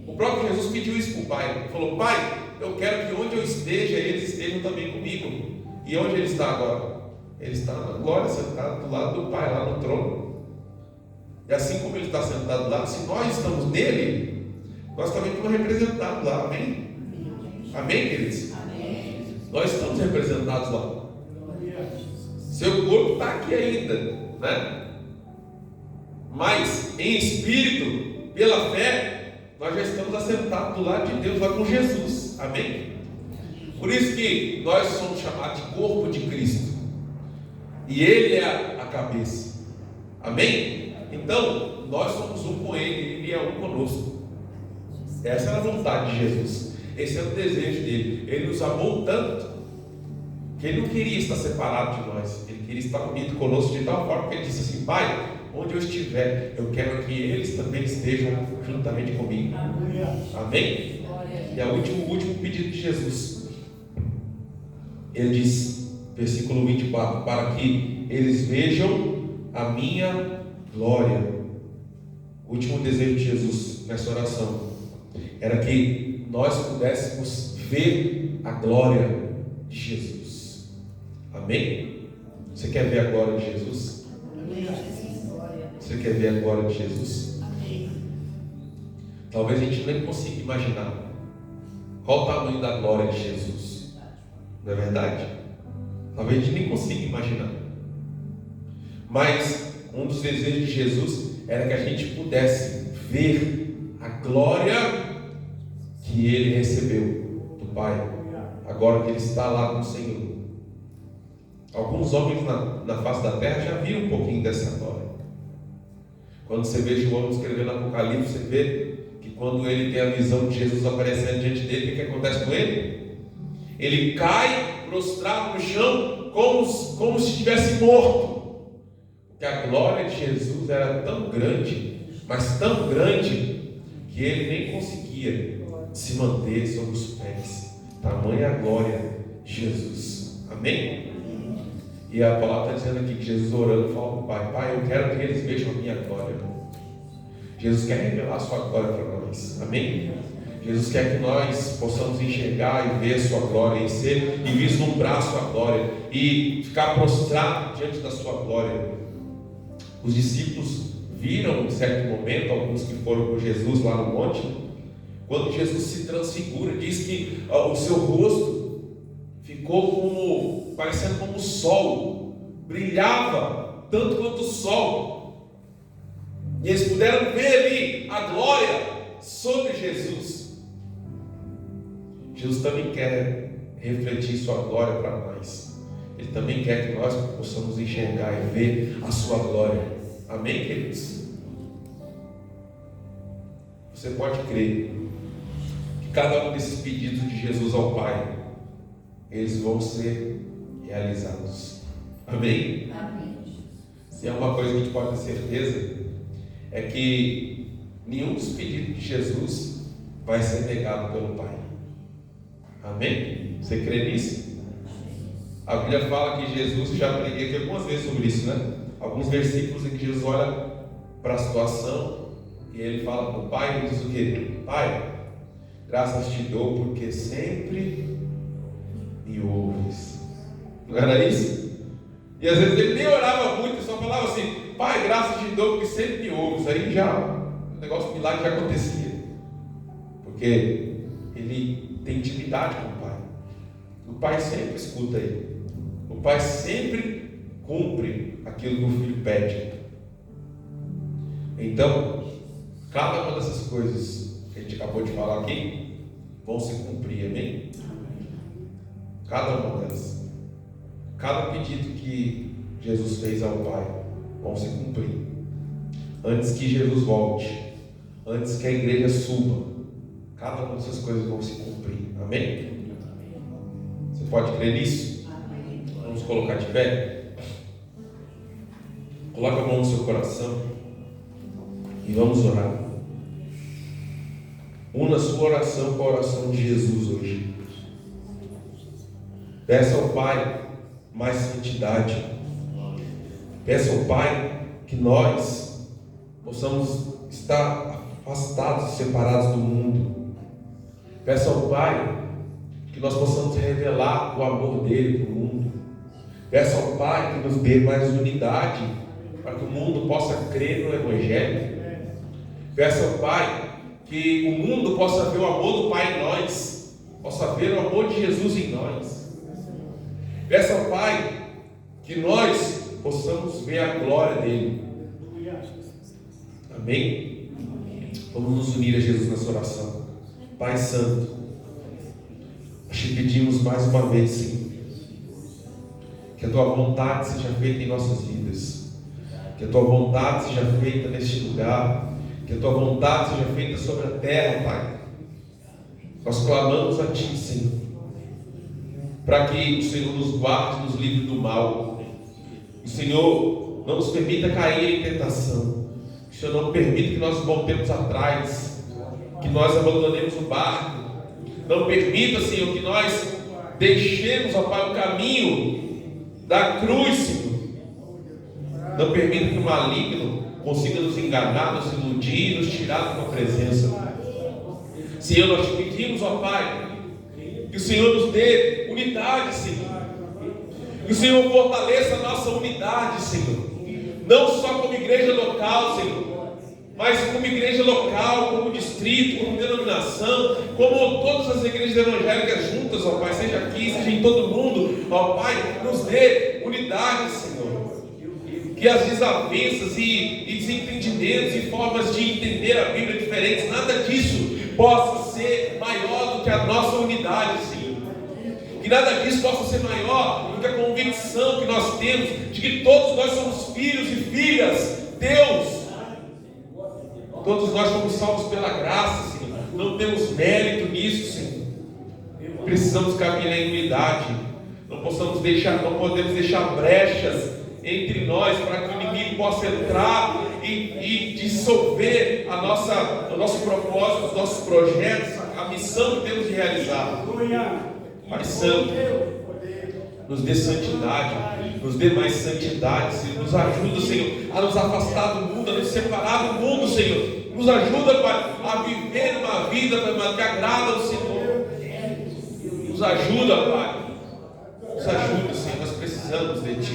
[SPEAKER 1] O próprio Jesus pediu isso para o Pai. Ele falou: Pai, eu quero que onde eu esteja, eles estejam também comigo. E onde Ele está agora? Ele está na glória, sentado do lado do Pai, lá no trono. E assim como Ele está sentado lá, se nós estamos nele, nós também estamos representados lá. Amém? Amém, queridos? Amém. Nós estamos representados lá. Seu corpo está aqui ainda, né? Mas em espírito, pela fé, nós já estamos assentados do lado de Deus lá com Jesus. Amém? Por isso que nós somos chamados de corpo de Cristo. E Ele é a cabeça. Amém? Então, nós somos um com Ele, Ele é um conosco. Essa era a vontade de Jesus. Esse era o desejo dele. Ele nos amou tanto que Ele não queria estar separado de nós. Ele queria estar unido conosco de tal forma que Ele disse assim: Pai, onde eu estiver, eu quero que eles também estejam juntamente comigo. Amém? E é o último pedido de Jesus. Ele diz, versículo 24: para que eles vejam a minha glória. O último desejo de Jesus nessa oração era que nós pudéssemos ver a glória de Jesus. Amém? Você quer ver a glória de Jesus? Você quer ver a glória de Jesus? Talvez a gente nem consiga imaginar qual o tamanho da glória de Jesus. Não é verdade? Talvez a gente nem consiga imaginar. Mas um dos desejos de Jesus era que a gente pudesse ver a glória que Ele recebeu do Pai, agora que Ele está lá com o Senhor. Alguns homens na face da terra já viram um pouquinho dessa glória. Quando você vê João escrevendo Apocalipse, você vê que quando ele tem a visão de Jesus aparecendo diante dele, o que acontece com ele? Ele cai prostrado no chão como se estivesse morto. Porque a glória de Jesus era tão grande, mas tão grande, que ele nem conseguia se manter sobre os pés. Tamanha a glória de Jesus. Amém? E a palavra está dizendo aqui que Jesus orando fala para o Pai: Pai, eu quero que eles vejam a minha glória. Jesus quer revelar a sua glória para nós. Amém? Jesus quer que nós possamos enxergar e ver a sua glória, e vislumbrar a sua glória, e ficar prostrado diante da sua glória. Os discípulos viram em certo momento, alguns que foram com Jesus lá no monte, quando Jesus se transfigura, diz que o seu rosto ficou parecendo como o sol, brilhava tanto quanto o sol, e eles puderam ver ali a glória sobre Jesus. Jesus também quer refletir sua glória para nós. Ele também quer que nós possamos enxergar e ver a sua glória. Amém, queridos? Você pode crer que cada um desses pedidos de Jesus ao Pai, eles vão ser realizados. Amém?
[SPEAKER 2] Amém.
[SPEAKER 1] Se é uma coisa que a gente pode ter certeza, é que nenhum dos pedidos de Jesus vai ser negado pelo Pai. Amém? Você crê nisso? A Bíblia fala que Jesus, já preguei aqui algumas vezes sobre isso, né? Alguns versículos em que Jesus olha para a situação e ele fala para o Pai, e diz o quê? Pai, graças te dou porque sempre me ouves. Não era isso? E às vezes ele nem orava muito, ele só falava assim: Pai, graças te dou porque sempre me ouves. Aí já o negócio, o milagre já acontecia, porque ele tem intimidade com o Pai. O Pai sempre escuta ele. O Pai sempre cumpre aquilo que o Filho pede. Então, cada uma dessas coisas que a gente acabou de falar aqui vão se cumprir, amém? Cada uma delas. Cada pedido que Jesus fez ao Pai vão se cumprir. Antes que Jesus volte, antes que a igreja suba, cada uma dessas coisas vão se cumprir, amém? Você pode crer nisso? Vamos colocar de pé? Coloque a mão no seu coração e vamos orar. Una a sua oração com a oração de Jesus hoje. Peça ao Pai mais santidade. Peça ao Pai que nós possamos estar afastados, separados do mundo. Peça ao Pai que nós possamos revelar o amor dele para o mundo. Peça ao Pai que nos dê mais unidade para que o mundo possa crer no Evangelho. Peça ao Pai que o mundo possa ver o amor do Pai em nós, possa ver o amor de Jesus em nós. Peça ao Pai que nós possamos ver a glória dele. Amém? Vamos nos unir a Jesus nessa oração. Pai Santo, Nós te pedimos mais uma vez, Senhor, que a Tua vontade seja feita em nossas vidas, que a Tua vontade seja feita neste lugar, que a Tua vontade seja feita sobre a terra, Pai. Nós clamamos a Ti, Senhor, para que o Senhor nos guarde, nos livre do mal. O Senhor não nos permita cair em tentação. O Senhor não permita que nós voltemos atrás, que nós abandonemos o barco. Não permita, Senhor, que nós deixemos, ó Pai, o caminho da cruz, Senhor. Não permita que o maligno consiga nos enganar, nos iludir, nos tirar da Tua presença. Senhor, nós te pedimos, ó Pai, que o Senhor nos dê unidade, Senhor. Que o Senhor fortaleça a nossa unidade, Senhor. Não só como igreja local, Senhor, mas como igreja local, como distrito, como denominação, como todas as igrejas evangélicas juntas, ó Pai, seja aqui, seja em todo mundo, ó Pai, nos dê unidade, Senhor. Que as desavenças e desentendimentos e formas de entender a Bíblia diferentes, nada disso possa ser maior do que a nossa unidade, Senhor. Que nada disso possa ser maior do que a convicção que nós temos de que todos nós somos filhos e filhas, Deus. Todos nós somos salvos pela graça, Senhor. Não temos mérito nisso, Senhor. Precisamos caminhar em unidade. Não podemos deixar brechas entre nós para que o inimigo possa entrar e dissolver o nosso propósito, os nossos projetos, a missão que temos de realizar. Pai Santo, nos dê santidade, nos dê mais santidade, Senhor. Nos ajuda, Senhor, a nos afastar do mundo, a nos separar do mundo, Senhor. Nos ajuda, Pai, a viver uma vida que agrada ao Senhor. Nos ajuda, Pai. Nos ajuda, Senhor. Nós precisamos de Ti.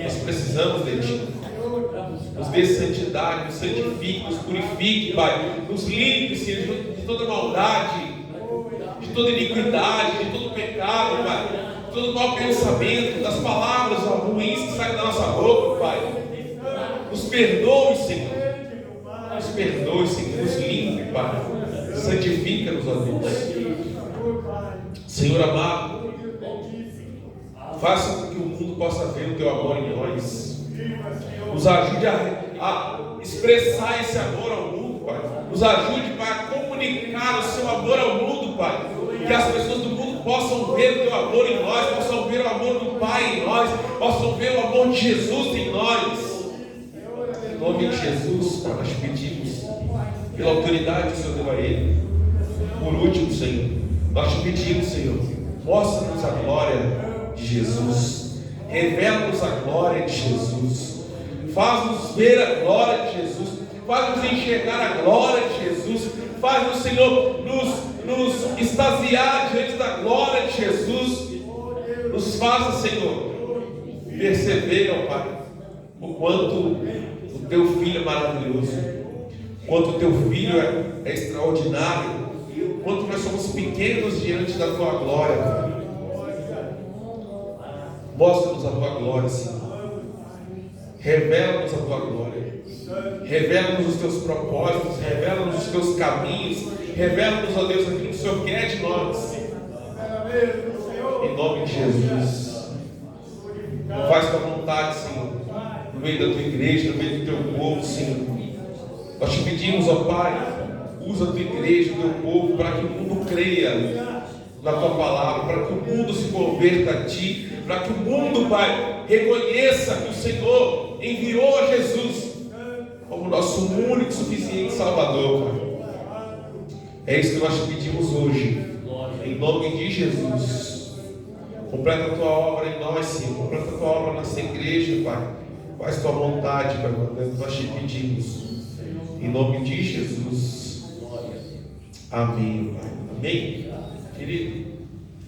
[SPEAKER 1] Nós precisamos de Ti. Nos dê santidade, nos santifique, nos purifique, Pai. Nos limpe, Senhor, de toda maldade, de toda iniquidade, de todo pecado, Pai. De todo mau pensamento, das palavras ruins que saem da nossa boca, Pai. Nos perdoe, Senhor. Nos perdoe, Senhor. Nos limpe, Pai. Santifica-nos, ó Deus. Senhor amado, faça com que o mundo possa ver o Teu amor em nós. Nos ajude a expressar esse amor ao mundo, Pai. Nos ajude, Pai, a comunicar o Seu amor ao mundo, Pai. Que as pessoas do mundo possam ver o Teu amor em nós, possam ver o amor do Pai em nós, possam ver o amor de Jesus em nós. Em nome de Jesus, Pai, nós pedimos, pela autoridade que o Senhor deu a Ele. Por último, Senhor, nós te pedimos, Senhor, mostra-nos a glória de Jesus. Revela-nos a glória de Jesus. Faz-nos ver a glória de Jesus. Faz-nos enxergar a glória de Jesus. Faz-nos, Senhor, nos extasiar diante da glória de Jesus. Nos faça, Senhor, perceber, ó Pai, o quanto o Teu Filho é maravilhoso, o quanto o Teu Filho é extraordinário, o quanto nós somos pequenos diante da Tua glória, Pai. Mostra-nos a Tua glória, Senhor. Revela-nos a Tua glória. Revela-nos os Teus propósitos. Revela-nos os Teus caminhos. Revela-nos, ó Deus, aquilo que o Senhor quer de nós. Em nome de Jesus. Faz Tua vontade, Senhor, no meio da Tua igreja, no meio do Teu povo, Senhor. Nós te pedimos, ó Pai, usa a Tua igreja, o Teu povo, para que o mundo creia na Tua palavra, para que o mundo se converta a Ti, para que o mundo, Pai, reconheça que o Senhor enviou a Jesus como nosso único e suficiente Salvador, Pai. É isso que nós te pedimos hoje, em nome de Jesus. Completa a Tua obra em nós, Senhor. Completa a Tua obra nessa igreja, Pai. Faz Tua vontade, Pai, nós te pedimos, em nome de Jesus. Amém, Pai. Amém, querido.